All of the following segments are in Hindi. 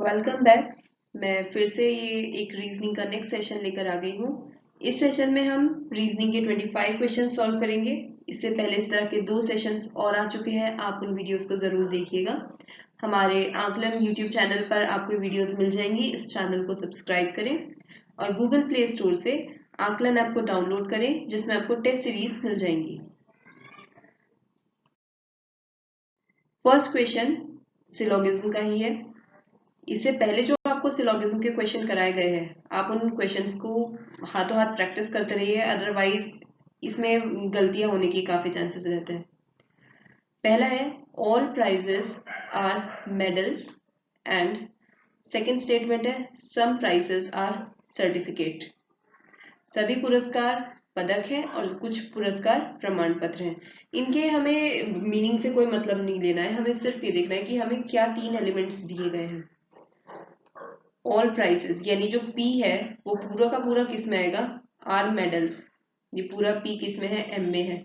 Welcome back. मैं फिर से ये एक रीजनिंग का नेक्स्ट सेशन लेकर आ गई हूँ। इस सेशन में हम रीजनिंग के 25 क्वेश्चन सॉल्व करेंगे। इससे पहले इस तरह के 2 सेशंस और आ चुके हैं, आप उन वीडियोस को ज़रूर देखिएगा। हमारे आकलन यूट्यूब चैनल पर आपको वीडियोस मिल जाएंगी। इस चैनल को सब्सक्राइब करें और गूगल प्ले स्टोर से आकलन ऐप को डाउनलोड करें, जिसमें आपको टेस्ट सीरीज मिल जाएंगी। फर्स्ट क्वेश्चन सिलोगिज्म का ही है। इससे पहले जो आपको सिलोगिज्म के क्वेश्चन कराए गए हैं, आप उन क्वेश्चंस को हाथों हाथ प्रैक्टिस करते रहिए, अदरवाइज इसमें गलतियां होने की काफी चांसेस रहते हैं। पहला है all prizes are medals and second statement है सम प्राइजेस आर सर्टिफिकेट। सभी पुरस्कार पदक हैं और कुछ पुरस्कार प्रमाण पत्र हैं। इनके हमें मीनिंग से कोई मतलब नहीं लेना है, हमें सिर्फ ये देखना है कि हमें क्या 3 एलिमेंट्स दिए गए हैं। ऑल प्राइसेस यानी जो P है वो पूरा का पूरा किस में आएगा, आर मेडल्स। ये पूरा P किस में है, M में है।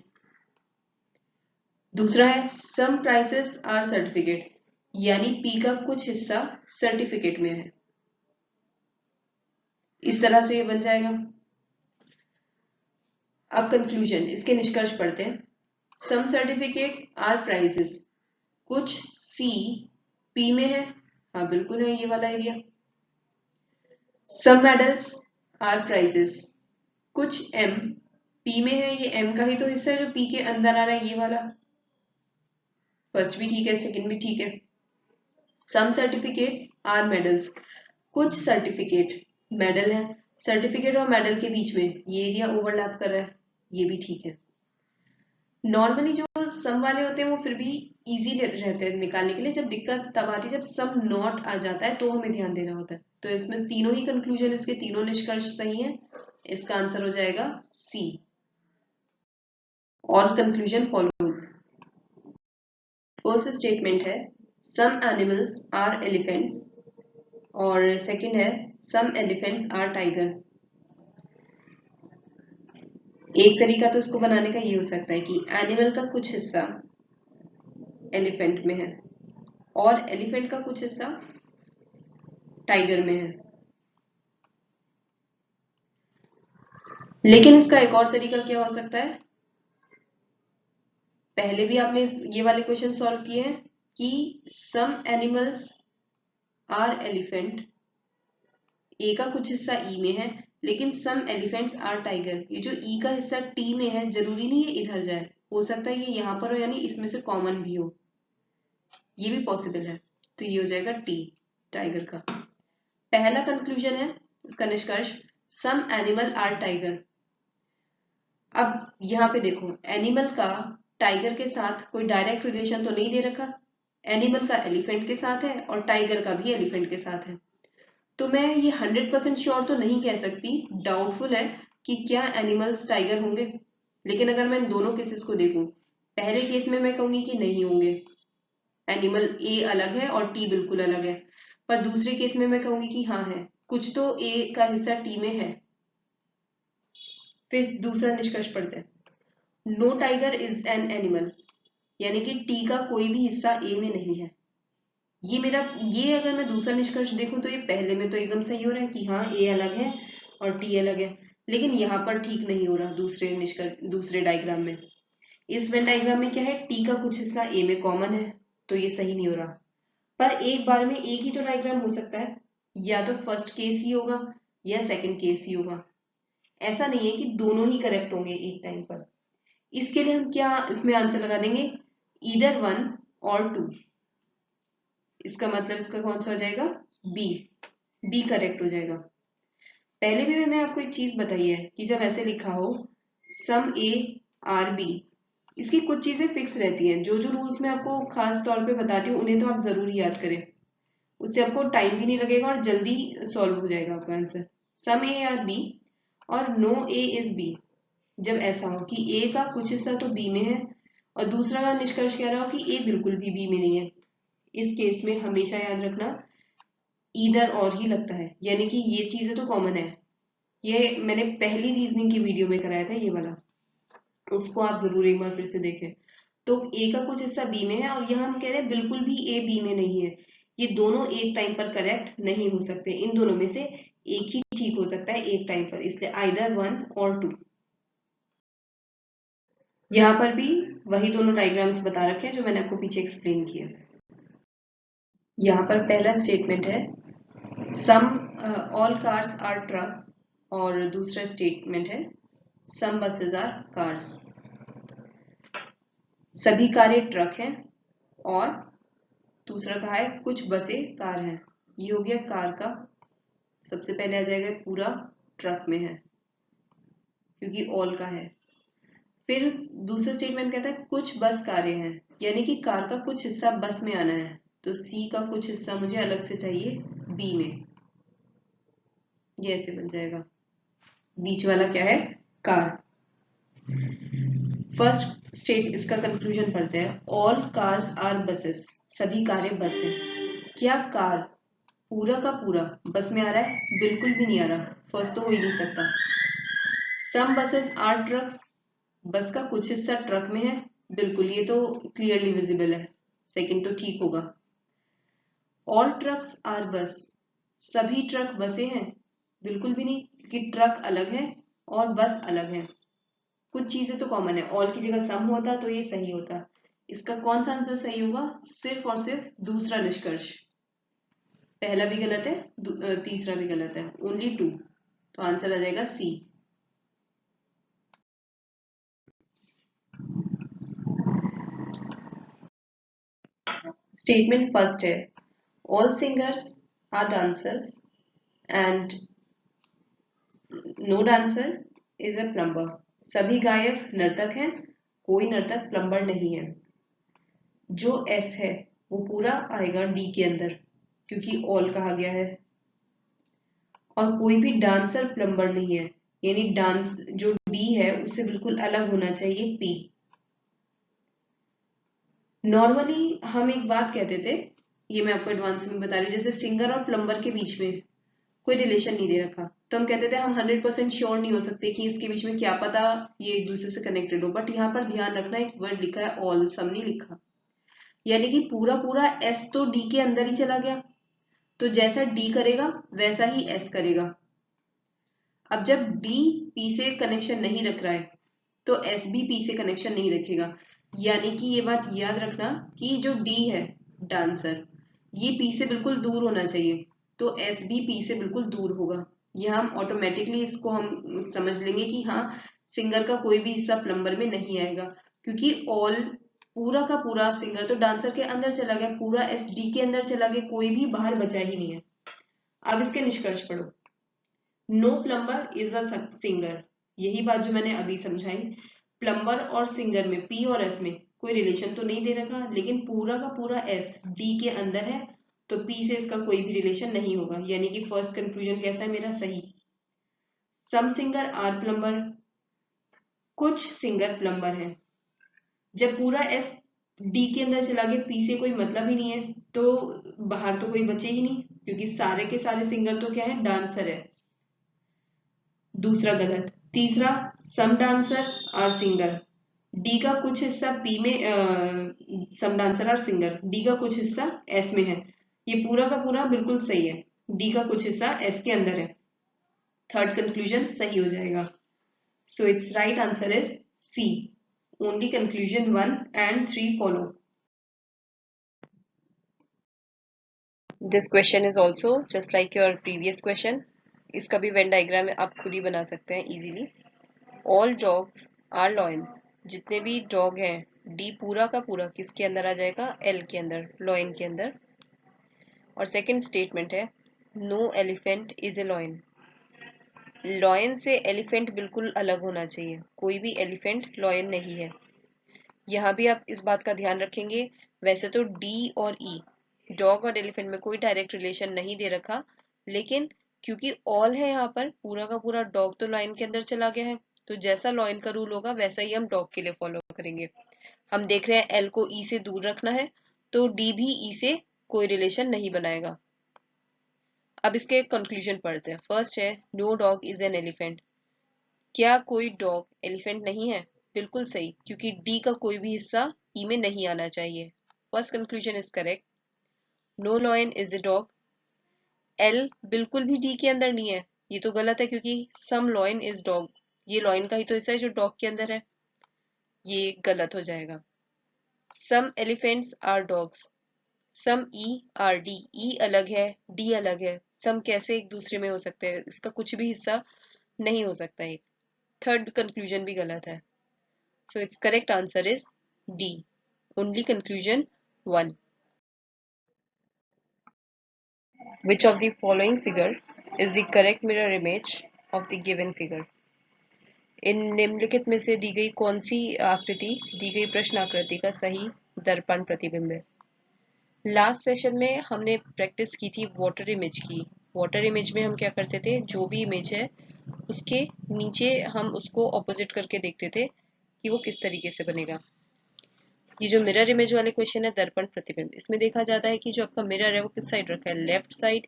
दूसरा है सम प्राइसेस आर सर्टिफिकेट, यानी P का कुछ हिस्सा सर्टिफिकेट में है। इस तरह से ये बन जाएगा। अब कंक्लूजन, इसके निष्कर्ष पढ़ते हैं। सम सर्टिफिकेट आर प्राइजेस, कुछ C P में है, हाँ बिल्कुल है ये वाला area. Some medals are prizes, कुछ M P में है, ये M का ही तो हिस्सा है जो P के अंदर आ रहा है, ये वाला। फर्स्ट भी ठीक है, सेकंड भी ठीक है। सम सर्टिफिकेट्स आर मेडल्स, कुछ सर्टिफिकेट मेडल है, सर्टिफिकेट और मेडल के बीच में ये एरिया ओवरलैप कर रहा है, ये भी ठीक है। नॉर्मली जो सम वाले होते हैं वो फिर भी इजी रहते हैं निकालने के लिए, जब दिक्कत तब आती है जब सम नॉट आ जाता है तो हमें ध्यान देना होता है। तो इसमें तीनों ही कंक्लूजन, इसके तीनों निष्कर्ष सही हैं। इसका आंसर हो जाएगा सी, और कंक्लूजन फॉलोज। फर्स्ट स्टेटमेंट है सम एनिमल्स आर एलिफेंट्स, और सेकंड है सम एलिफेंट्स आर टाइगर। एक तरीका तो इसको बनाने का ये हो सकता है कि एनिमल का कुछ हिस्सा एलिफेंट में है और एलिफेंट का कुछ हिस्सा टाइगर में है। लेकिन इसका एक और तरीका क्या हो सकता है, पहले भी आपने ये वाले क्वेश्चन सॉल्व किए हैं कि सम एनिमल्स आर एलिफेंट, ए का कुछ हिस्सा ई में है, लेकिन सम एलिफेंट्स आर टाइगर। ये जो ई का हिस्सा टी में है, जरूरी नहीं है इधर जाए, हो सकता है ये यहाँ पर हो, यानी इसमें से कॉमन भी हो, ये भी पॉसिबल है। तो ये हो जाएगा टी, टाइगर का। पहला कंक्लूजन है इसका निष्कर्ष, सम एनिमल आर टाइगर। अब यहाँ पे देखो, एनिमल का टाइगर के साथ कोई डायरेक्ट रिलेशन तो नहीं दे रखा, एनिमल का एलिफेंट के साथ है और टाइगर का भी एलिफेंट के साथ है। तो मैं ये 100% श्योर तो नहीं कह सकती, डाउटफुल है कि क्या एनिमल्स टाइगर होंगे। लेकिन अगर मैं दोनों केसेस को देखूं, पहले केस में मैं कहूंगी कि नहीं होंगे, एनिमल ए अलग है और टी बिल्कुल अलग है। पर दूसरे केस में मैं कहूंगी कि हाँ है, कुछ तो ए का हिस्सा टी में है। फिर दूसरा निष्कर्ष पढ़ते हैं, no tiger is an animal, यानी कि टी का कोई भी हिस्सा ए में नहीं है। ये मेरा, ये अगर मैं दूसरा निष्कर्ष देखूं तो ये पहले में तो एकदम सही हो रहा है कि हाँ ए अलग है और टी अलग है, लेकिन यहाँ पर ठीक नहीं हो रहा। दूसरे निष्कर्ष, दूसरे डायग्राम में, इस वेन डायग्राम में क्या है, टी का कुछ हिस्सा ए में कॉमन है, तो ये सही नहीं हो रहा। पर एक बार में एक ही तो डायग्राम हो सकता है, या तो फर्स्ट केस ही होगा या सेकंड केस ही होगा। ऐसा नहीं है कि दोनों ही करेक्ट होंगे एक टाइम पर। इसके लिए हम क्या इसमें आंसर लगा देंगे, ईदर 1 और 2। इसका मतलब इसका कौन सा हो जाएगा, बी, बी करेक्ट हो जाएगा। पहले भी मैंने आपको एक चीज बताई है कि जब ऐसे लिखा हो सम ए आर बी, इसकी कुछ चीजें फिक्स रहती हैं। जो जो रूल्स मैं आपको खास तौर पे बताती हूँ उन्हें तो आप जरूर याद करें, उससे आपको टाइम भी नहीं लगेगा और जल्दी सॉल्व हो जाएगा आपका answer. Some A are B और नो ए इज बी, जब ऐसा हो कि ए का कुछ हिस्सा तो बी में है और दूसरा का निष्कर्ष कह रहा हो कि ए बिल्कुल भी बी में नहीं है, इस केस में हमेशा याद रखना ईदर और ही लगता है, यानी कि ये चीजें तो कॉमन है। ये मैंने पहली रीजनिंग की वीडियो में कराया था ये वाला, उसको आप जरूर एक बार फिर से देखें। तो ए का कुछ हिस्सा बी में है और यहाँ हम कह रहे हैं बिल्कुल भी ए बी में नहीं है, ये दोनों एक टाइम पर करेक्ट नहीं हो सकते, इन दोनों में से एक ही ठीक हो सकता है एक टाइम पर, इसलिए आइदर 1 और 2। यहाँ पर भी वही दोनों डायग्राम्स बता रखे हैं जो मैंने आपको पीछे एक्सप्लेन किया। यहाँ पर पहला स्टेटमेंट है some all cars are trucks, और दूसरा स्टेटमेंट है सम बसेस आर कार्स। सभी कारें ट्रक हैं, और दूसरा कहा है कुछ बसें कार हैं। ये हो गया कार का, सबसे पहले आ जाएगा पूरा ट्रक में है क्योंकि ऑल का है। फिर दूसरा स्टेटमेंट कहता है कुछ बस कारें हैं, यानी कि कार का कुछ हिस्सा बस में आना है, तो सी का कुछ हिस्सा मुझे अलग से चाहिए बी में, ये ऐसे बन जाएगा। बीच वाला क्या है, कार। फर्स्ट स्टेट, इसका कंक्लूजन पढ़ते हैं। ऑल कार्स आर बसेस, सभी कारें बस हैं। क्या कार पूरा का पूरा बस में आ रहा है? बिल्कुल भी नहीं आ रहा, फर्स्ट तो हो ही नहीं सकता। सम बसेस आर ट्रक्स, बस का कुछ हिस्सा ट्रक में है, बिल्कुल, ये तो क्लियरली विजिबल है, सेकंड तो ठीक होगा। ऑल ट्रक्स आर बस, सभी ट्रक बसें हैं, बिल्कुल भी नहीं, क्योंकि ट्रक अलग है और बस अलग है। कुछ चीजें तो कॉमन है, ऑल की जगह सम होता तो ये सही होता। इसका कौन सा आंसर सही होगा? सिर्फ और सिर्फ दूसरा निष्कर्ष। पहला भी गलत है, तीसरा भी गलत है, ओनली 2, तो आंसर आ जाएगा सी। स्टेटमेंट फर्स्ट है all singers are dancers and no dancer is a plumber. सभी गायक नर्तक हैं, कोई नर्तक प्लम्बर नहीं है। जो एस है वो पूरा आएगा डी के अंदर क्योंकि ऑल कहा गया है, और कोई भी डांसर प्लम्बर नहीं है, यानी डांस जो डी है उससे बिल्कुल अलग होना चाहिए पी। नॉर्मली हम एक बात कहते थे, ये मैं आपको एडवांस में बता रही हूँ, जैसे सिंगर और प्लम्बर के बीच में कोई रिलेशन नहीं दे रखा, तो हम कहते थे हम 100% श्योर नहीं हो सकते कि इसके बीच में, क्या पता ये एक दूसरे से कनेक्टेड हो। बट यहाँ पर ध्यान रखना, एक वर्ड लिखा है ऑल, सम नहीं लिखा, यानी कि पूरा पूरा एस तो डी के अंदर ही चला गया, तो जैसा डी करेगा वैसा ही एस करेगा। अब जब डी पी से कनेक्शन नहीं रख रहा है तो एस भी पी से कनेक्शन नहीं रखेगा, यानी कि ये बात याद रखना कि जो डी है डांसर, ये पी से बिल्कुल दूर होना चाहिए, तो एस भी पी से बिल्कुल दूर होगा। यह हम ऑटोमेटिकली इसको हम समझ लेंगे कि हाँ, सिंगर का कोई भी हिस्सा प्लम्बर में नहीं आएगा, क्योंकि ऑल पूरा का पूरा सिंगर तो डांसर के अंदर चला गया, पूरा एस डी के अंदर चला गया, कोई भी बाहर बचा ही नहीं है। अब इसके निष्कर्ष पढ़ो। No plumber is a singer, यही बात जो मैंने अभी समझाई। प्लम्बर और सिंगर में, पी और एस में कोई रिलेशन तो नहीं दे रखा, लेकिन पूरा का पूरा एस डी के अंदर है, तो पी से इसका कोई भी रिलेशन नहीं होगा, यानी कि फर्स्ट कंक्लूजन कैसा है मेरा? सही। सम सिंगर आर प्लम्बर, कुछ सिंगर प्लम्बर है। जब पूरा एस डी के अंदर चला गया, पी से कोई मतलब ही नहीं है, तो बाहर तो कोई बचे ही नहीं, क्योंकि सारे के सारे सिंगर तो क्या है? डांसर है। दूसरा गलत। तीसरा, सम डांसर आर सिंगर, डी का कुछ हिस्सा पी में, सम डांसर आर सिंगर, डी का कुछ हिस्सा एस में है, ये पूरा का पूरा बिल्कुल सही है, डी का कुछ हिस्सा एस के अंदर है। थर्ड कंक्लूजन सही हो जाएगा, so it's right answer is C. Only conclusion 1 and 3 follow. This question is also just like your previous question. इसका भी वेन डायग्राम आप खुद ही बना सकते हैं easily. All dogs are lions, जितने भी डॉग हैं, डी पूरा का पूरा किसके अंदर आ जाएगा? एल के अंदर, लॉयन के अंदर। और सेकंड स्टेटमेंट है no elephant is a lion, lion से एलिफेंट बिल्कुल अलग होना चाहिए, कोई भी एलिफेंट लॉयन नहीं है। यहाँ भी आप इस बात का ध्यान रखेंगे, वैसे तो डी और ई, डॉग और एलिफेंट में कोई डायरेक्ट रिलेशन नहीं दे रखा, लेकिन क्योंकि ऑल है यहाँ पर, पूरा का पूरा डॉग तो लॉयन के अंदर चला गया है, तो जैसा लॉयन का रूल होगा वैसा ही हम डॉग के लिए फॉलो करेंगे। हम देख रहे हैं एल को ई से दूर रखना है, तो डी भी ई से कोई रिलेशन नहीं बनाएगा। अब इसके कंक्लूजन पढ़ते हैं। फर्स्ट है no dog is an elephant, क्या कोई डॉग एलिफेंट नहीं है? बिल्कुल सही, क्योंकि डी का कोई भी हिस्सा ई में नहीं आना चाहिए। First conclusion is correct. No lion is a dog. L बिल्कुल भी डी के अंदर नहीं है, ये तो गलत है क्योंकि सम लॉयन इज डॉग, ये लॉयन का ही तो हिस्सा है जो डॉग के अंदर है, ये गलत हो जाएगा। Some elephants are dogs, some E are D, E अलग है डी अलग है, सम कैसे एक दूसरे में हो सकते हैं, इसका कुछ भी हिस्सा नहीं हो सकता है। थर्ड कंक्लूजन भी गलत है, सो it's correct answer is D, only conclusion 1। Which of the following figure is the correct mirror image of the given figure? इन निम्नलिखित में से दी गई कौन सी आकृति दी गई प्रश्न आकृति का सही दर्पण प्रतिबिंब है? लास्ट सेशन में हमने प्रैक्टिस की थी वाटर इमेज की। वाटर इमेज में हम क्या करते थे, जो भी इमेज है उसके नीचे हम उसको ऑपोजिट करके देखते थे कि वो किस तरीके से बनेगा। ये जो मिरर इमेज वाले क्वेश्चन है दर्पण प्रतिबिंब, इसमें देखा जाता है कि जो आपका मिरर है वो किस साइड रखा है, लेफ्ट साइड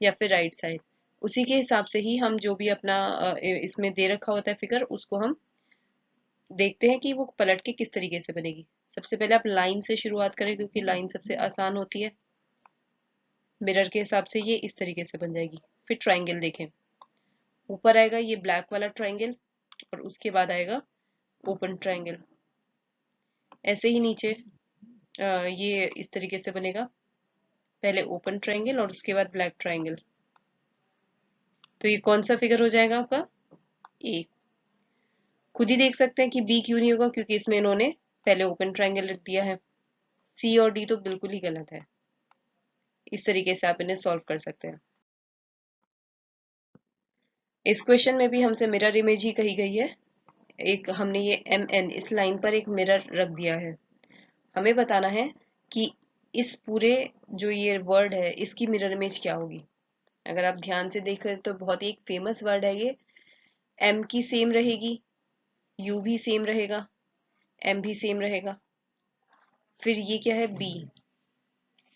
या फिर राइट साइड। उसी के हिसाब से ही हम जो भी अपना इसमें दे रखा होता है फिगर, उसको हम देखते हैं कि वो पलट के किस तरीके से बनेगी। सबसे पहले आप लाइन से शुरुआत करें क्योंकि लाइन सबसे आसान होती है। मिरर के हिसाब से ये इस तरीके से बन जाएगी। फिर ट्राइंगल देखें, ऊपर आएगा ये ब्लैक वाला ट्राइंगल और उसके बाद आएगा ओपन ट्राइंगल। ऐसे ही नीचे ये इस तरीके से बनेगा, पहले ओपन ट्राइंगल और उसके बाद ब्लैक ट्राइंगल। तो ये कौन सा फिगर हो जाएगा आपका, ए। खुद ही देख सकते हैं कि बी क्यों नहीं होगा, क्योंकि इसमें इन्होंने पहले ओपन ट्राइंगल लिख दिया है। सी और डी तो बिल्कुल ही गलत है। इस तरीके से आप इन्हें सॉल्व कर सकते हैं। इस क्वेश्चन में भी हमसे मिरर इमेज ही कही गई है। एक हमने ये एम एन इस लाइन पर एक मिरर रख दिया है। हमें बताना है कि इस पूरे जो ये वर्ड है इसकी मिरर इमेज क्या होगी। अगर आप ध्यान से देखें तो बहुत ही एक फेमस वर्ड है ये। एम की सेम रहेगी, यू भी सेम रहेगा, एम भी सेम रहेगा। फिर ये क्या है, B,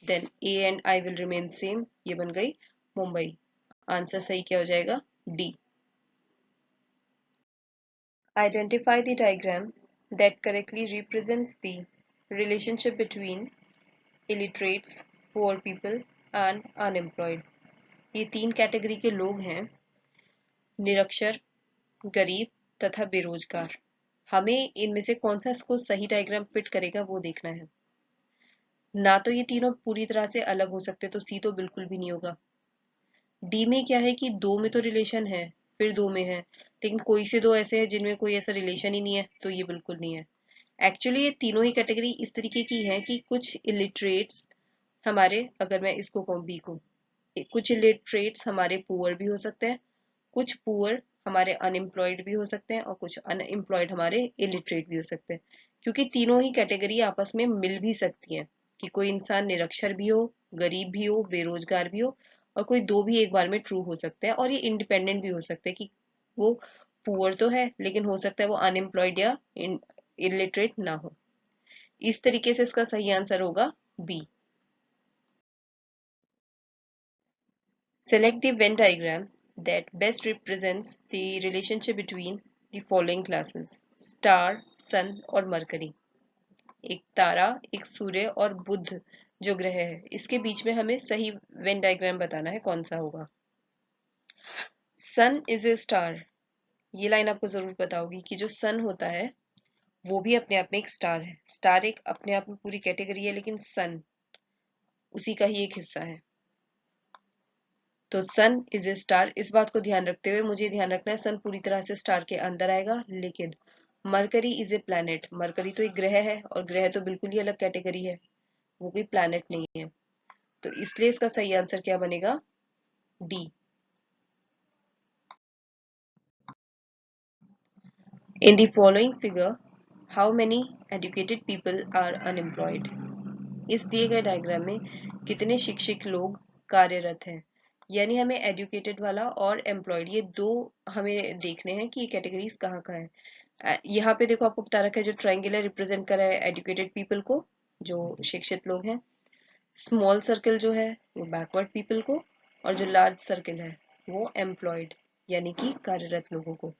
then A and I will remain same, ये बन गई मुंबई। आंसर सही क्या हो जाएगा, D. Identify the diagram that correctly represents the relationship between illiterates, poor people and unemployed. ये तीन कैटेगरी के लोग हैं, निरक्षर, गरीब तथा बेरोजगार। हमें इनमें से कौन सा इसको सही डायग्राम फिट करेगा वो देखना है। ना तो ये तीनों पूरी तरह से अलग हो सकते, तो सी तो बिल्कुल भी नहीं होगा। डी में क्या है कि दो में तो रिलेशन है, फिर दो में है, लेकिन कोई से दो ऐसे हैं जिनमें कोई ऐसा रिलेशन ही नहीं है, तो ये बिल्कुल नहीं है। एक्चुअली ये तीनों ही कैटेगरी इस तरीके की है कि कुछ इलिटरेट्स हमारे, अगर मैं इसको कहूँ बी को, कुछ इलिटरेट्स हमारे पुअर भी हो सकते हैं, कुछ पुअर हमारे अनएम्प्लॉयड भी हो सकते हैं और कुछ अनएम्प्लॉयड हमारे इलिटरेट भी हो सकते हैं। क्योंकि तीनों ही कैटेगरी आपस में मिल भी सकती हैं कि कोई इंसान निरक्षर भी हो, गरीब भी हो, बेरोजगार भी हो, और कोई दो भी एक बार में ट्रू हो सकते हैं। और ये इंडिपेंडेंट भी हो सकते हैं कि वो पुअर तो है लेकिन हो सकता है वो अनएम्प्लॉयड या इलिटरेट ना हो। इस तरीके से इसका सही आंसर होगा B. Select the Venn diagram that best represents the relationship between the following classes: star, sun और मरकरी। एक तारा, एक सूर्य और बुध जो ग्रह है, इसके बीच में हमें सही वेन डायग्राम बताना है कौन सा होगा। सन इज ए स्टार, ये लाइन आपको जरूर पता होगी कि जो सन होता है वो भी अपने आप में एक स्टार है। स्टार एक अपने आप में पूरी कैटेगरी है, लेकिन सन उसी का ही एक हिस्सा है। तो सन इज ए स्टार, इस बात को ध्यान रखते हुए मुझे ध्यान रखना है सन पूरी तरह से स्टार के अंदर आएगा। लेकिन mercury is a planet, mercury तो एक ग्रह है और ग्रह तो बिल्कुल ही अलग कैटेगरी है, वो कोई प्लैनेट नहीं है। तो इसलिए इसका सही आंसर क्या बनेगा, D. In the following figure how many educated people are unemployed. इस दिए गए डायग्राम में कितने शिक्षित लोग कार्यरत हैं। यानी हमें एजुकेटेड वाला और एम्प्लॉयड ये दो हमें देखने हैं कि ये कैटेगरीज कहाँ कहाँ है। यहाँ पे देखो आपको बता रखा है जो ट्राइंगुलर रिप्रेजेंट कर रहा है एजुकेटेड पीपल को, जो शिक्षित लोग हैं। स्मॉल सर्कल जो है वो बैकवर्ड पीपल को, और जो लार्ज सर्कल है वो एम्प्लॉयड यानी कि कार्यरत लोगों को।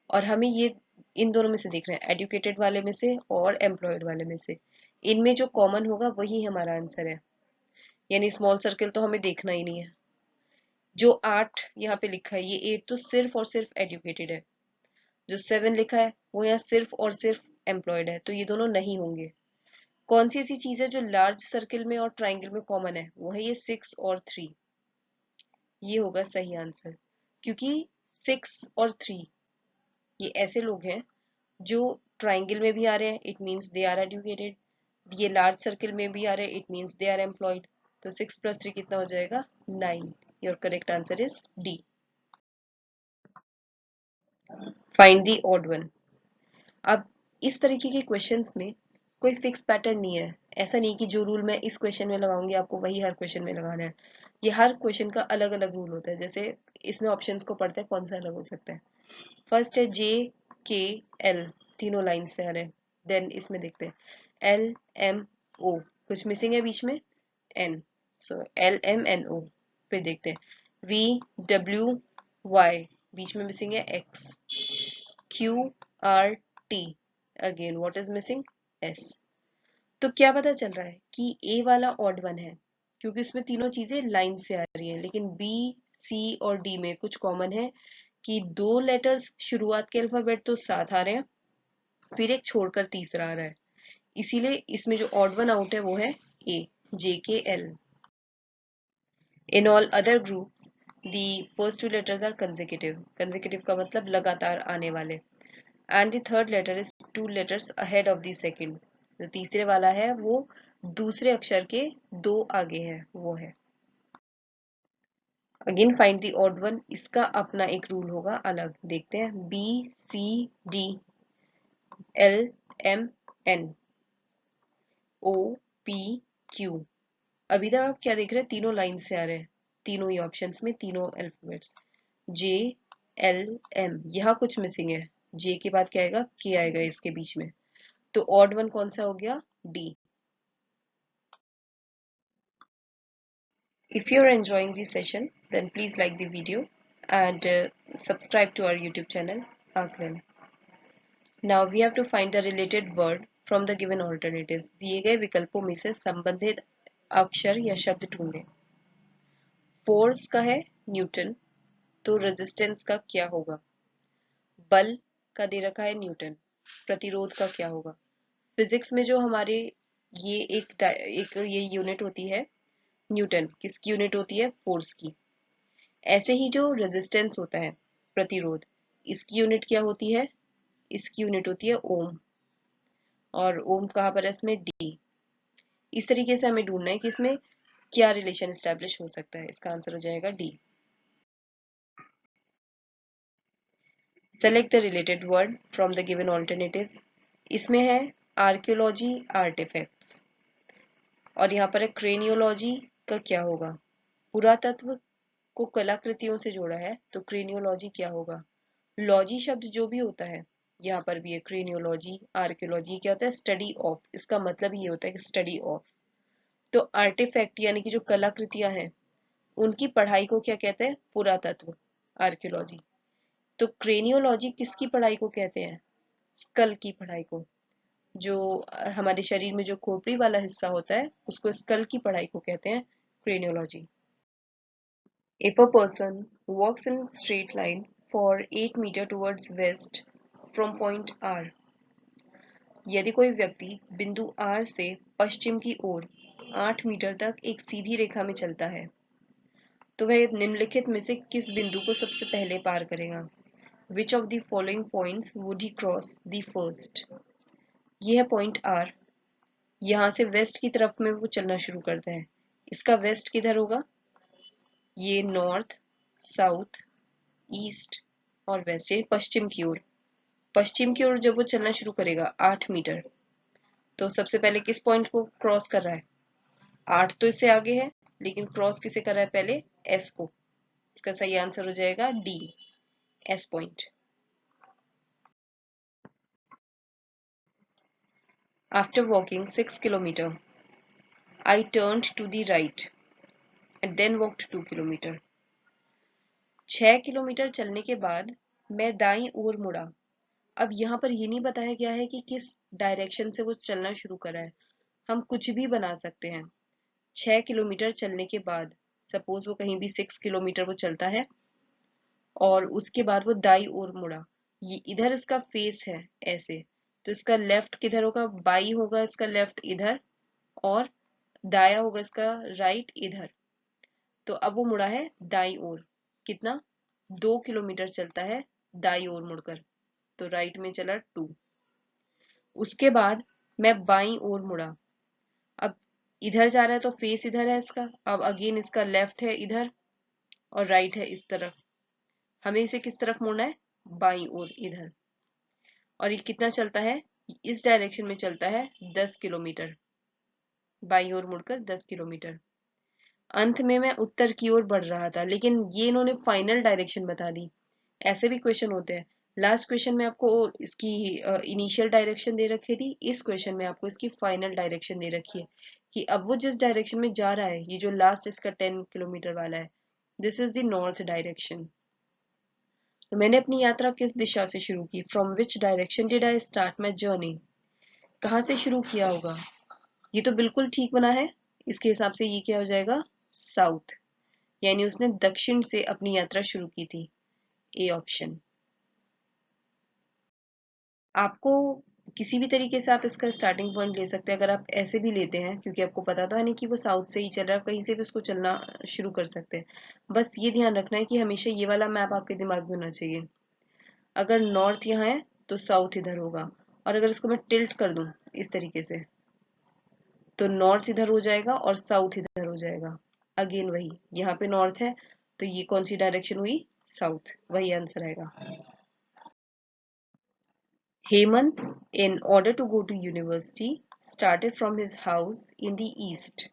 और हमें ये इन दोनों में से देख रहे हैं, एजुकेटेड वाले में से और एम्प्लॉयड वाले में से। इनमें जो कॉमन होगा वही हमारा आंसर है। यानी स्मॉल सर्किल तो हमें देखना ही नहीं है। जो 8 यहाँ पे लिखा है, ये 8 तो सिर्फ और सिर्फ एजुकेटेड है। जो 7 लिखा है वो यहाँ सिर्फ और सिर्फ एम्प्लॉयड है, तो ये दोनों नहीं होंगे। कौन सी ऐसी चीज है जो लार्ज सर्किल में और ट्राइंगल में कॉमन है? वो है ये 6 और 3। ये होगा सही आंसर, क्योंकि 6 और 3 ये ऐसे लोग हैं जो ट्राइंगल में भी आ रहे हैं, it means they are educated. ये लार्ज सर्किल में भी आ रहे हैं, it means they are employed. तो 6 + 3 कितना हो जाएगा? 9। Your correct answer is D. Find the odd one. अब इस तरीके के क्वेश्चंस में कोई फिक्स पैटर्न नहीं है। ऐसा नहीं कि जो रूल मैं इस क्वेश्चन में लगाऊंगी आपको वही हर क्वेश्चन में लगाना है। ये हर क्वेश्चन का अलग अलग रूल होता है। जैसे इसमें ऑप्शंस को पढ़ते हैं कौन सा अलग हो सकता है। फर्स्ट है जे के एल, तीनों लाइन से आ रहे हैं। देन इसमें देखते हैं एल एम ओ, कुछ मिसिंग है बीच में, N, so L M N ओ। फिर देखते हैं वी डब्ल्यू वाई, बीच में मिसिंग है x, Q R T, again what is missing? S. तो क्या पता चल रहा है कि ए वाला ऑड वन है क्योंकि उसमें तीनों चीजें लाइन से आ रही हैं, लेकिन बी सी और डी में कुछ कॉमन है कि 2 लेटर्स शुरुआत के अल्फाबेट तो साथ आ रहे हैं, फिर एक छोड़कर तीसरा आ रहा है। इसीलिए इसमें जो ऑड वन आउट है वो है A, J K L. In all other groups the first 2 letters are consecutive. Consecutive का मतलब लगातार आने वाले। And the third letter is 2 letters ahead of the second. जो तीसरे वाला है वो दूसरे अक्षर के 2 आगे है, वो है। Again find the odd one, इसका अपना एक रूल होगा अलग। देखते हैं B C D L M N O P Q. अभी तक आप क्या देख रहे हैं? तीनों लाइन से आ रहे हैं, तीनों ही ऑप्शंस में तीनों अल्फाबेट्स। जे एल एम, यहाँ कुछ मिसिंग है। जे के बाद क्या आएगा? के आएगा इसके बीच में। तो ऑड वन कौन सा हो गया? D. If you are enjoying this session, then please like the video and subscribe to our YouTube channel, Aklan. Now we have to find the related word from the given alternatives. दिए गए विकल्पों में से संबंधित अक्षर या शब्द ढूंढें। फोर्स का है न्यूटन, तो रेजिस्टेंस का क्या होगा? बल का दे रखा है न्यूटन, प्रतिरोध का क्या होगा? फिजिक्स में जो हमारे ये एक ये यूनिट होती है न्यूटन, किसकी यूनिट होती है? फोर्स की। ऐसे ही जो रेजिस्टेंस होता है, प्रतिरोध, इसकी यूनिट क्या होती है? इसकी यूनिट होती है ओम। और ओम कहाँ पर है? इसमें डी। इस तरीके से हमें ढूंढना है कि इसमें क्या रिलेशन एस्टेब्लिश हो सकता है। इसका आंसर हो जाएगा D. Select the related word from the given alternatives. इसमें है आर्कियोलॉजी आर्टिफैक्ट्स, और यहाँ पर है क्रेनियोलॉजी का क्या होगा? पुरातत्व को कलाकृतियों से जोड़ा है, तो क्रेनियोलॉजी क्या होगा? लॉजी शब्द जो भी होता है, यहाँ पर भी है क्रेनियोलॉजी आर्कियोलॉजी, क्या होता है? Study of. इसका मतलब ये होता है कि स्टडी ऑफ। तो आर्टिफैक्ट यानी कि जो कलाकृतियां हैं उनकी पढ़ाई को क्या कहते हैं? पुरातत्व, आर्कियोलॉजी। तो क्रेनियोलॉजी किसकी पढ़ाई को कहते हैं? स्कल की पढ़ाई को। जो हमारे शरीर में जो खोपड़ी वाला हिस्सा होता है उसको स्कल की पढ़ाई को कहते हैं craniology. If a person walks in straight line for 8 meter towards west from point R, यदि कोई व्यक्ति बिंदु R से पश्चिम की ओर 8 मीटर तक एक सीधी रेखा में चलता है, तो वह निम्नलिखित में से किस बिंदु को सबसे पहले पार करेगा? Which of the following points would he cross the first? ये है पॉइंट R। यहाँ से वेस्ट की तरफ में वो चलना शुरू करता है। इसका वेस्ट किधर होगा? ये नॉर्थ, साउथ, ईस्ट और वेस्ट, ये पश्चिम की ओर। पश्चिम की ओर जब वो चलना शुरू करेगा 8 मीटर, तो सबसे पहले किस पॉइंट को क्रॉस कर रहा है? 8 तो इससे आगे है, लेकिन क्रॉस किसे कर रहा है? पहले एस को। इसका सही आंसर हो जाएगा D, S point. After walking 6 kilometre I turned to the right and then walked 2 kilometre. 6 kilometre चलने के बाद मैं दाईं ओर मुड़ा। अब यहाँ पर ये नहीं बताया गया है कि किस डायरेक्शन से वो चलना शुरू करा है। हम कुछ भी बना सकते हैं। 6 किलोमीटर चलने के बाद, सपोज वो कहीं भी 6 किलोमीटर वो चलता है और उसके बाद वो दाई ओर मुड़ा, ये इधर इसका फेस है ऐसे, तो इसका लेफ्ट किधर होगा, बाई होगा इसका लेफ्ट इधर, और दाया होगा इसका राइट इधर। तो अब वो मुड़ा है दाई ओर, कितना, 2 किलोमीटर चलता है दाई ओर मुड़कर, तो राइट में चला 2। उसके बाद मैं बाई ओर मुड़ा, अब इधर जा रहा है तो फेस इधर है इसका, अब अगेन इसका लेफ्ट है इधर और राइट है इस तरफ, हमें इसे किस तरफ मोड़ना है, बाई ओर इधर। और ये कितना चलता है, इस डायरेक्शन में चलता है 10 किलोमीटर, बाई ओर मुड़कर 10 किलोमीटर। अंत में मैं उत्तर की ओर बढ़ रहा था, लेकिन ये इन्होंने फाइनल डायरेक्शन बता दी। ऐसे भी क्वेश्चन होते हैं, लास्ट क्वेश्चन में आपको इसकी इनिशियल डायरेक्शन दे रखी थी, इस क्वेश्चन में आपको इसकी फाइनल डायरेक्शन दे रखी है कि अब वो जिस डायरेक्शन में जा रहा है, ये जो लास्ट इसका 10 किलोमीटर वाला है, this is the north direction. तो मैंने अपनी यात्रा किस दिशा से शुरू की, from which direction did I start my journey, कहाँ से शुरू किया होगा, ये तो बिल्कुल ठीक बना है, इसके हिसाब से ये क्या हो जाएगा, साउथ, यानी उसने दक्षिण से अपनी यात्रा शुरू की थी, ए ऑप्शन। आपको किसी भी तरीके से आप इसका स्टार्टिंग पॉइंट ले सकते हैं, अगर आप ऐसे भी लेते हैं, क्योंकि आपको पता तो है नहीं कि वो साउथ से ही चल रहा है, कहीं से भी उसको चलना शुरू कर सकते हैं। बस ये ध्यान रखना है कि हमेशा ये वाला मैप आपके दिमाग में होना चाहिए, अगर नॉर्थ यहाँ है तो साउथ इधर होगा, और अगर इसको मैं टिल्ट कर दूं इस तरीके से, तो नॉर्थ इधर हो जाएगा और साउथ इधर हो जाएगा। अगेन वही, यहाँ पे नॉर्थ है तो ये कौन सी डायरेक्शन हुई, साउथ, वही आंसर आएगा। Hemant, in order to go to university, started from his house in the east.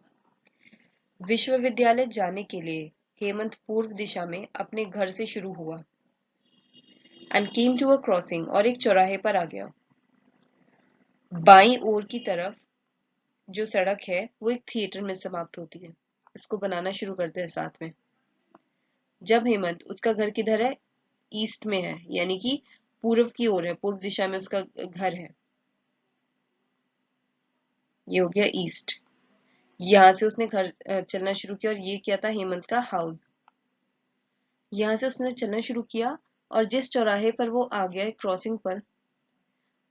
विश्वविद्यालय जाने के लिए हेमंत पूर्व दिशा में अपने घर से शुरू हुआ। And came to a crossing, और एक चौराहे पर आ गया। बाईं ओर की तरफ जो सड़क है वो एक थिएटर में समाप्त होती है। इसको बनाना शुरू करते हैं साथ में। जब हेमंत, उसका घर किधर है, ईस्ट में है, यानी कि पूर्व की ओर है, पूर्व दिशा में उसका घर है, ये हो गया ईस्ट। यहाँ से उसने घर चलना शुरू किया, और ये क्या था, हेमंत का हाउस। यहाँ से उसने चलना शुरू किया और जिस चौराहे पर वो आ गया क्रॉसिंग पर,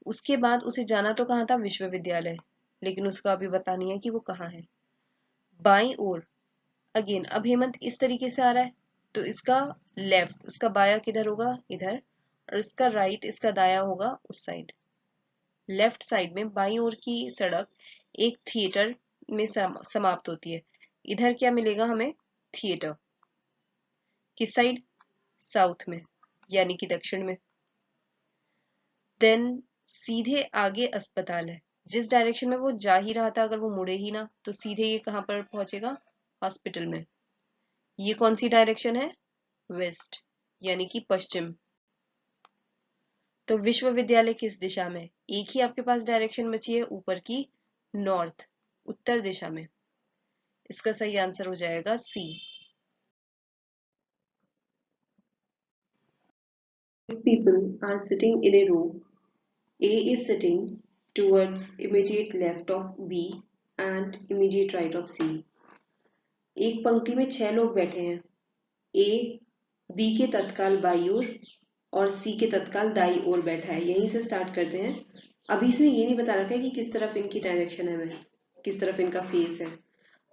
उसके बाद उसे जाना तो कहाँ था, विश्वविद्यालय, लेकिन उसका अभी पता नहीं है कि वो कहाँ है। बाईं ओर, अगेन अब हेमंत इस तरीके से आ रहा है, तो इसका लेफ्ट, उसका बाया किधर होगा, इधर, और इसका राइट, इसका दाया होगा उस साइड। लेफ्ट साइड में बाईं ओर की सड़क एक थिएटर में समाप्त होती है। इधर क्या मिलेगा हमें, थिएटर, किस साइड, साउथ में, यानी कि दक्षिण में। देन सीधे आगे अस्पताल है, जिस डायरेक्शन में वो जा ही रहा था, अगर वो मुड़े ही ना तो सीधे ये कहाँ पर पहुंचेगा, हॉस्पिटल में। ये कौन सी डायरेक्शन है, वेस्ट, यानी कि पश्चिम। तो विश्वविद्यालय किस दिशा में, एक ही आपके पास डायरेक्शन बची है ऊपर की, नॉर्थ, उत्तर दिशा में। इसका सही आंसर हो जाएगा सी। People are sitting in a row. A is sitting towards immediate left of B and immediate right of C. एक पंक्ति में 6 लोग बैठे हैं। A B के तत्काल बाई ओर और C के तत्काल दाई ओर बैठा है। यहीं से स्टार्ट करते हैं। अभी इसमें ये नहीं बता रखा है कि किस तरफ इनकी डायरेक्शन है, किस तरफ इनका फेस है।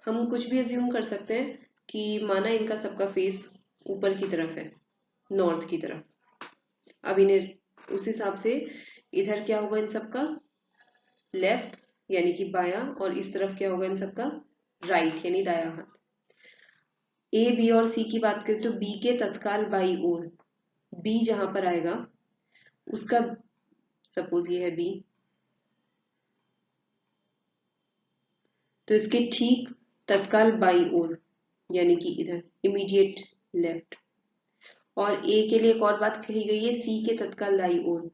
हम कुछ भी अज्यूम कर सकते हैं कि माना इनका सबका फेस ऊपर की तरफ है, नॉर्थ की तरफ। अब इन्हें उस हिसाब से इधर क्या होगा, इन सबका लेफ्ट यानी कि बाया, और इस तरफ क्या होगा इन सबका राइट यानी दाया हाथ। ए बी और सी की बात करें तो बी के तत्काल बाई ओर, बी जहां पर आएगा उसका, सपोज ये है बी, तो इसके ठीक तत्काल बाई ओर यानी कि इधर इमीडिएट लेफ्ट। और ए के लिए एक और बात कही गई है, सी के तत्काल दाई ओर,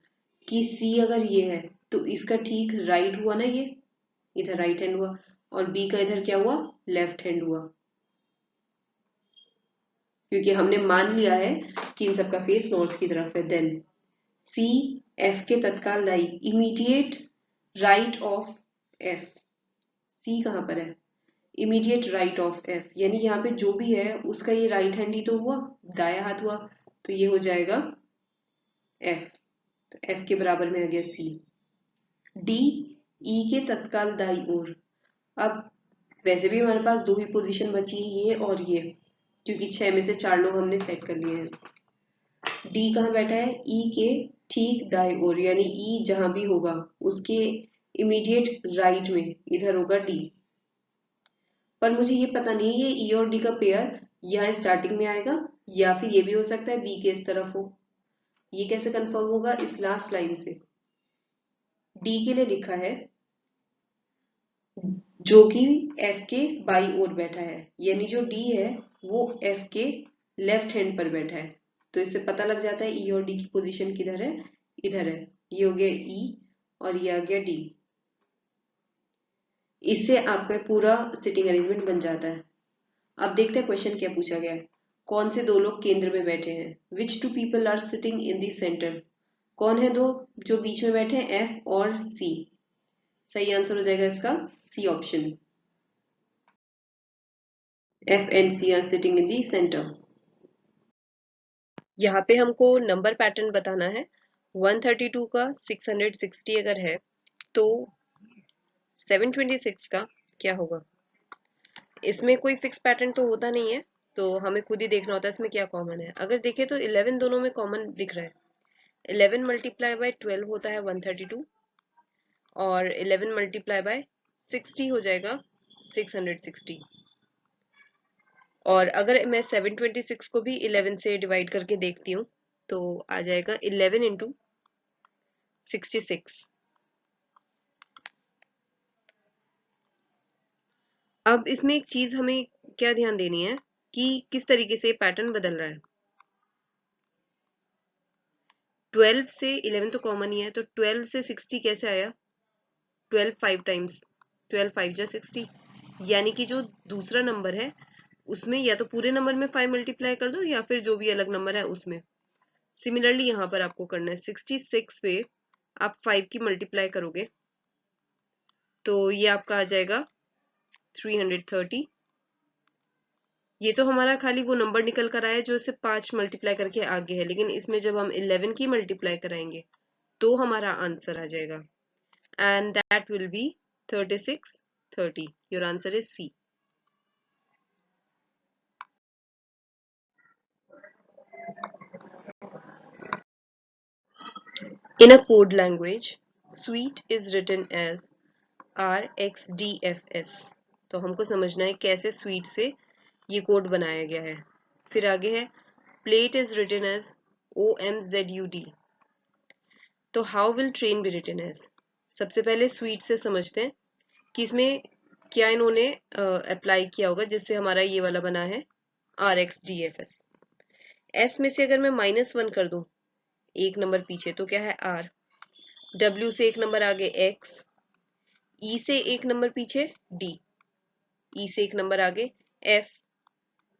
कि सी अगर ये है तो इसका ठीक राइट हुआ ना, ये इधर राइट हैंड हुआ, और बी का इधर क्या हुआ, लेफ्ट हैंड हुआ, क्योंकि हमने मान लिया है कि इन सबका फेस नॉर्थ की तरफ है। देन सी एफ के तत्काल दाई, इमीडिएट राइट ऑफ एफ, सी कहां पर है, इमीडिएट राइट ऑफ एफ, यानी यहाँ पे जो भी है उसका ये राइट हैंड ही तो हुआ, दाया हाथ हुआ, तो ये हो जाएगा एफ। तो एफ के बराबर में आ गया सी। डी, ई के तत्काल दाई ओर। अब वैसे भी हमारे पास दो ही पोजीशन बची है, ये और ये, क्योंकि 6 में से 4 लोग हमने सेट कर लिए हैं। डी कहाँ बैठा है? ई के ठीक दाई ओर, यानी ई जहां भी होगा उसके इमीडिएट राइट में इधर होगा डी। पर मुझे ये पता नहीं है ये ई और डी का पेयर यहाँ स्टार्टिंग में आएगा या फिर ये भी हो सकता है बी के इस तरफ हो। ये कैसे कंफर्म होगा? इस लास्ट लाइन से। डी के लिए लिखा है जो कि एफ के बाई ओर बैठा है, यानी जो डी है वो एफ के लेफ्ट हैंड पर बैठा है। तो इससे पता लग जाता है ई और डी की पोजीशन किधर है, इधर है। ये हो गया ई और ये आ गया डी। इससे आपका पूरा सिटिंग अरेंजमेंट बन जाता है। अब देखते हैं क्वेश्चन क्या पूछा गया है। कौन से दो लोग केंद्र में बैठे हैं? Which two people are sitting in the centre? कौन है दो जो बीच में बैठे हैं? एफ और सी। सही आंसर हो जाएगा इसका C option. F and C are sitting in the centre. यहाँ पे हमको नंबर पैटर्न बताना है। 132 का 660 अगर है तो 726 का क्या होगा? इसमें कोई फिक्स पैटर्न तो होता नहीं है, तो हमें खुद ही देखना होता है इसमें क्या कॉमन है। अगर देखें तो 11 दोनों में कॉमन दिख रहा है। 11 मल्टीप्लाई बाय 12 होता है 132 और 11 मल्टीप्लाई बाय 60 हो जाएगा 660। और अगर मैं 726 को भी 11 से डिवाइड करके देखती हूँ तो आ जाएगा 11 इंटू 66। अब इसमें एक चीज हमें क्या ध्यान देनी है कि किस तरीके से पैटर्न बदल रहा है। 12 से 11 तो कॉमन ही है, तो 12 से 60 कैसे आया? 12 5 टाइम्स, 12 5 जा 60, यानी कि जो दूसरा नंबर है उसमें या तो पूरे नंबर में 5 मल्टीप्लाई कर दो या फिर जो भी अलग नंबर है उसमें। सिमिलरली यहाँ पर आपको करना है 66 पे आप 5 की मल्टीप्लाई करोगे तो ये आपका आ जाएगा 330। ये तो हमारा खाली वो नंबर निकल कर आया जो इसे 5 मल्टीप्लाई करके आगे है, लेकिन इसमें जब हम 11 की मल्टीप्लाई कराएंगे तो हमारा आंसर आ जाएगा and that will be 36 30। Your answer is C. In a code language, sweet is written as RxDFS। तो हमको समझना है कैसे स्वीट से ये कोड बनाया गया है। फिर आगे है plate is written as OMZUD। तो how will train be written as? सबसे पहले स्वीट से समझते हैं कि इसमें क्या इन्होंने अप्लाई किया होगा जिससे हमारा ये वाला बना है RxDFS। S में से अगर मैं -1 कर दूं एक नंबर पीछे तो क्या है R। W से एक नंबर आगे X, E से एक नंबर पीछे D, E से एक नंबर आगे F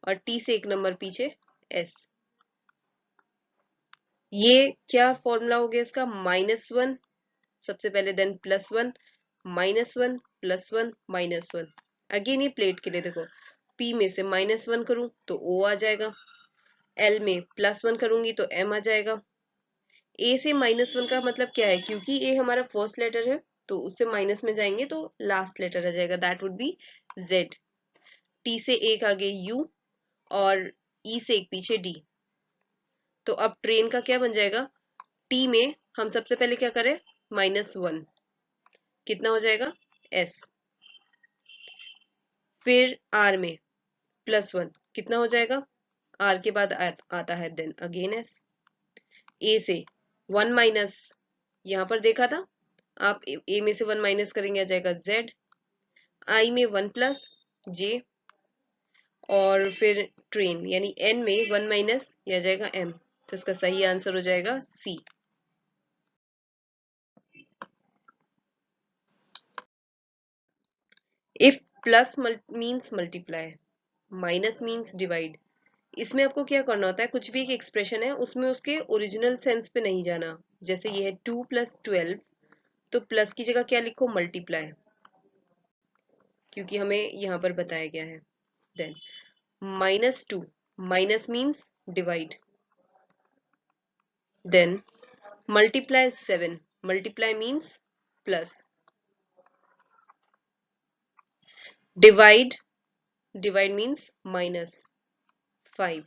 और T से एक नंबर पीछे S। ये क्या फॉर्मूला हो गया इसका? -1 सबसे पहले, देन +1, -1 +1 -1। अगेन ये प्लेट के लिए देखो, P में से -1 करूं तो O आ जाएगा, L में +1 करूंगी तो M आ जाएगा। A से -1 का मतलब क्या है? क्योंकि A हमारा फर्स्ट लेटर है तो उससे माइनस में जाएंगे तो लास्ट लेटर आ जाएगा, that would be Z। T से एक आगे U और E से एक पीछे D। तो अब ट्रेन का क्या बन जाएगा? T में हम सबसे पहले क्या करें? -1, कितना हो जाएगा? S। फिर R में +1 कितना हो जाएगा? R के बाद आता है देन अगेन S। A से 1 माइनस, यहां पर देखा था आप, A में से 1 माइनस करेंगे आ जाएगा Z। I में 1 प्लस J और फिर ट्रेन यानी N में 1 माइनस यह आ जाएगा M। तो इसका सही आंसर हो जाएगा C। If plus means multiply, minus means divide, इसमें आपको क्या करना होता है? कुछ भी एक एक्सप्रेशन है उसमें उसके ओरिजिनल सेंस पे नहीं जाना। जैसे ये है 2 + 12, तो प्लस की जगह क्या लिखो? मल्टीप्लाई। क्योंकि हमें यहाँ पर बताया गया है। Then -2, minus means divide. Then multiply 7, multiply means plus. Divide, divide means -5।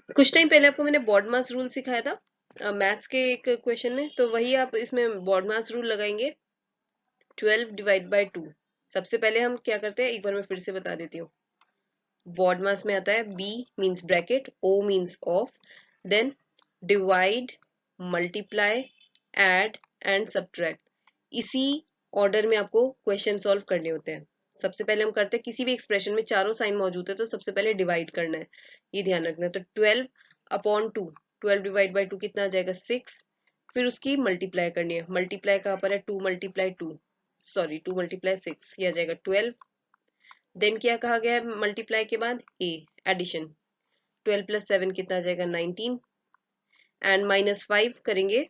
कुछ टाइम पहले आपको मैंने बॉड मास रूल सिखाया था मैथ्स के एक क्वेश्चन में, तो वही आप इसमें बॉड मास रूल लगाएंगे। 12 डिवाइड बाय 2। सबसे पहले हम क्या करते हैं, एक बार मैं फिर से बता देती हूँ। बॉड मास में आता है B means bracket, O means of, then divide, multiply, add and subtract. इसी ऑर्डर में आपको क्वेश्चन सॉल्व करने होते हैं। सबसे पहले हम करते हैं, किसी भी एक्सप्रेशन में चारों साइन मौजूद है तो सबसे पहले डिवाइड करना है, ये ध्यान रखना है। तो 12 अपॉन 2, 12 डिवाइड बाई 2 कितना आ जाएगा 6। फिर उसकी मल्टीप्लाई करनी है, मल्टीप्लाई कहाँ पर है, 2 मल्टीप्लाई 2, सॉरी 2 मल्टीप्लाई 6, ये आ जाएगा 12। देन क्या कहा गया है मल्टीप्लाई के बाद, ए एडिशन, 12 प्लस 7 कितना आ जाएगा 19, एंड -5 करेंगे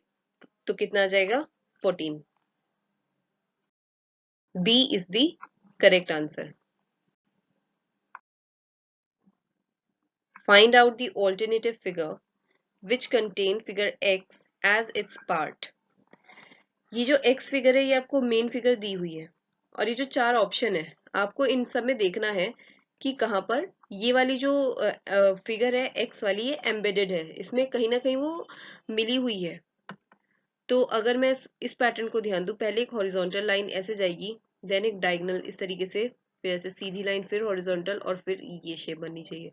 तो कितना आ जाएगा 14। B is the correct answer. Find out the alternative figure which contain figure x as it's part. ये जो x फिगर है ये आपको मेन फिगर दी हुई है, और ये जो चार ऑप्शन है आपको इन सब में देखना है कि कहाँ पर ये वाली जो फिगर है x वाली, ये एम्बेडेड है, इसमें कहीं ना कहीं वो मिली हुई है। तो अगर मैं इस पैटर्न को ध्यान दूं, पहले एक हॉरिजॉन्टल लाइन ऐसे जाएगी, देन एक डायगोनल इस तरीके से, फिर ऐसे सीधी लाइन, फिर हॉरिजॉन्टल, और फिर ये शेप बननी चाहिए।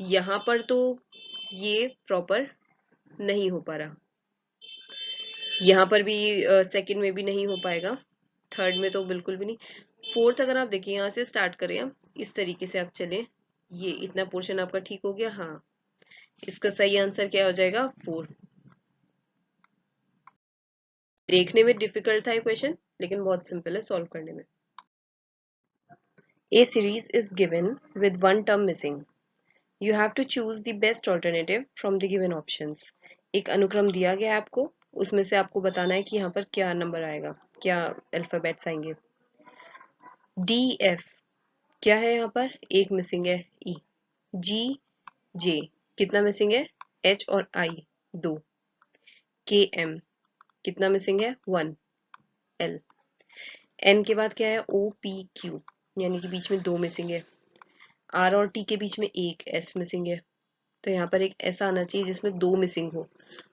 यहाँ पर तो ये प्रॉपर नहीं हो पा रहा, यहाँ पर भी सेकंड में भी नहीं हो पाएगा, थर्ड में तो बिल्कुल भी नहीं। फोर्थ अगर आप देखिए, यहाँ से स्टार्ट करें आप, इस तरीके से आप चले, ये इतना पोर्शन आपका ठीक हो गया। हाँ, इसका सही आंसर क्या हो जाएगा 4। देखने में डिफिकल्ट था ये क्वेश्चन, लेकिन बहुत सिंपल है सॉल्व करने में। A series is given with one term missing. You have to choose the best alternative from the given options. एक अनुक्रम दिया गया है आपको, उसमें से आपको बताना है कि यहाँ पर क्या नंबर आएगा, क्या अल्फाबेट्स आएंगे। D F क्या है, यहाँ पर एक मिसिंग है E। G J कितना मिसिंग है, H और I 2। K M कितना मिसिंग है 1। L N के बाद क्या है O P Q, यानी कि बीच में 2 मिसिंग है। R और T के बीच में एक S मिसिंग है, तो यहाँ पर एक ऐसा आना चाहिए जिसमें 2 मिसिंग हो।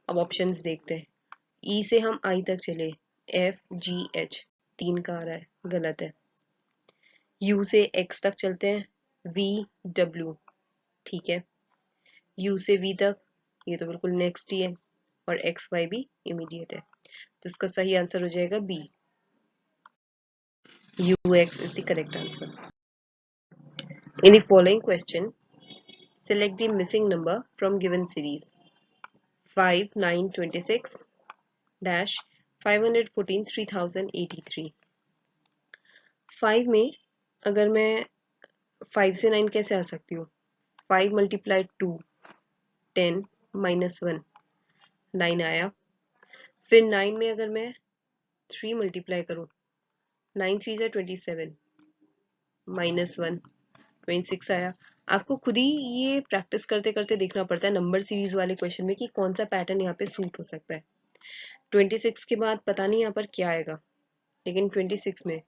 अब ऑप्शंस देखते हैं। E से हम I तक चले, F G H 3 का आ रहा है, गलत है। U से X तक चलते हैं, V W ठीक है। U से V तक, ये तो बिल्कुल नेक्स्ट ही है, और X Y भी इमीडिएट है, तो इसका सही आंसर हो जाएगा B। UX is the correct answer. In the following question, select the missing number from given series 5 9 26 dash 514 3083। 5 में अगर मैं 5 से 9 कैसे आ सकती हूँ, 5 मल्टीप्लाई 2 10 -1 9 आया। फिर 9 में अगर मैं 3 मल्टीप्लाई करूँ, 9 3 जा 27 -1 26 आया। आपको खुद ही ये प्रैक्टिस करते करते देखना पड़ता है नंबर सीरीज वाले क्वेश्चन में कि कौन सा पैटर्न यहाँ पे सूट हो सकता है। 26 के बाद पता नहीं यहाँ पर क्या आएगा, लेकिन 26 में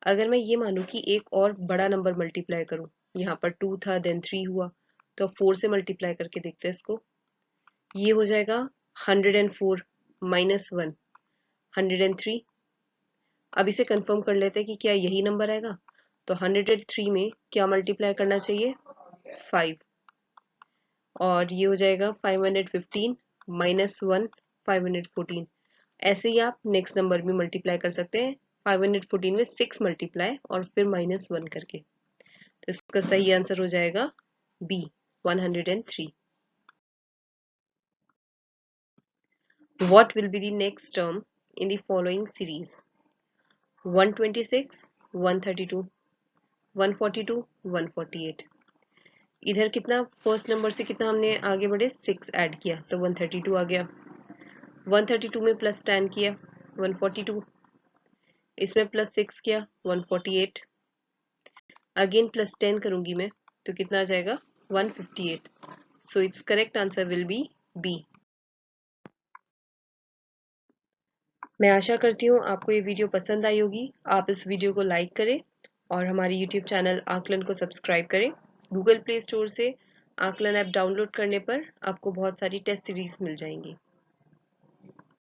अगर मैं ये मानूं कि एक और बड़ा नंबर मल्टीप्लाई करूं, यहाँ पर 2 था देन 3 हुआ, तो 4 से मल्टीप्लाई करके देखते हैं इसको, ये हो जाएगा 104 -1 103। अब इसे कंफर्म कर लेते हैं कि क्या यही नंबर आएगा, तो 103 में क्या मल्टीप्लाई करना चाहिए 5, और ये हो जाएगा 515 -1 514। ऐसे ही आप नेक्स्ट नंबर भी मल्टीप्लाई कर सकते हैं, 514 में 6 मल्टीप्लाई और फिर -1 करके, तो इसका सही आंसर हो जाएगा B 103। What will be the next term in the following series 126 132 142 148। इधर कितना फर्स्ट नंबर से कितना हमने आगे बढ़े 6 ऐड किया तो 132 आ गया, 132 में +10 किया 142, इसमें +6 किया 148, अगेन +10 करूंगी मैं तो कितना आ जाएगा 158। So it's correct answer will be B. मैं आशा करती हूँ आपको ये वीडियो पसंद आई होगी। आप इस वीडियो को लाइक करें और हमारे यूट्यूब चैनल आकलन को सब्सक्राइब करें। गूगल प्ले स्टोर से आकलन ऐप डाउनलोड करने पर आपको बहुत सारी टेस्ट सीरीज मिल जाएंगी।